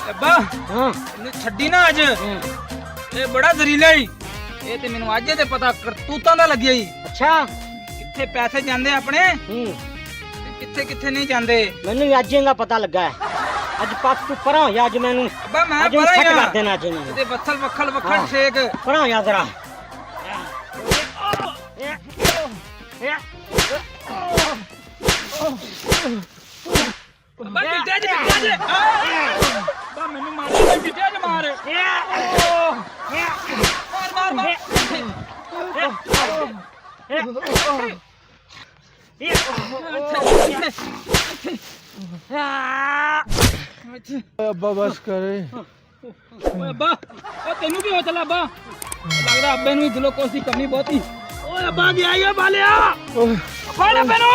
ਅੱਬਾ ਹਾਂ ਇਹਨੂੰ ਛੱਡੀ ਨਾ ਅੱਜ ਇਹ ਬੜਾ ਜ਼ਰੀਲਾ ਈ ਇਹ ਤੇ ਮੈਨੂੰ ਅੱਜ ਤੇ ਪਤਾ ਕਰਤੂਤਾਂ ਦਾ ਲੱਗਿਆ ਈ ਅੱਛਾ ਕਿੱਥੇ ਪੈਸੇ ਜਾਂਦੇ ਆਪਣੇ ਹੂੰ ਤੇ ਕਿੱਥੇ ਕਿੱਥੇ ਨਹੀਂ ਜਾਂਦੇ ਮੈਨੂੰ ਵੀ ਅੱਜ ਇਹਦਾ ਪਤਾ ਲੱਗਾ ਹੈ ਅੱਜ ਪਾਸ ਤੂੰ ਪਰਾਂ ਹੋ ਜਾ ਅੱਜ ਮੈਨੂੰ ਅੱਬਾ ਮੈਂ ਅੱਜ ਇਹਨੂੰ ਪਰਾਂ ਸੈੱਟ ਹੀ ਕਰ ਦੇਣਾ ਅੱਜ ਇਹਨੂੰ ਇਹਦੇ ਬੱਥਲ ਵੱਖਲ ਵੱਖਲ ਹਾਂ। ਛੇਕ ਪਰਾਂ ਹੋ ਜਾ ਜ਼ਰਾ ਅੱਬਾ ਕਿੱਥੇ ਜੇ ਅੱਬਾ ਮੈਨੂੰ ਮਾਰ ਕਿੱਥੇ ਜੇ ਮਾਰ ਮਾਰ ਮਾਰ अब्बा बस करे ਓਏ ਅੱਬਾ ਓ ਤੈਨੂੰ ਕੀ ਹੋ ਚੱਲਾ ਅੱਬਾ ਲੱਗਦਾ ਅੱਬੇ ਨੂੰ ਗਲੂਕੋਜ਼ ਦੀ ਕਮੀ ਬਹੁਤੀ ਓਏ ਅੱਬਾ ਗਿਆ ਈ ਓ ਬਾਲਿਆ ਫੜ ਅੱਬੇ ਨੂੰ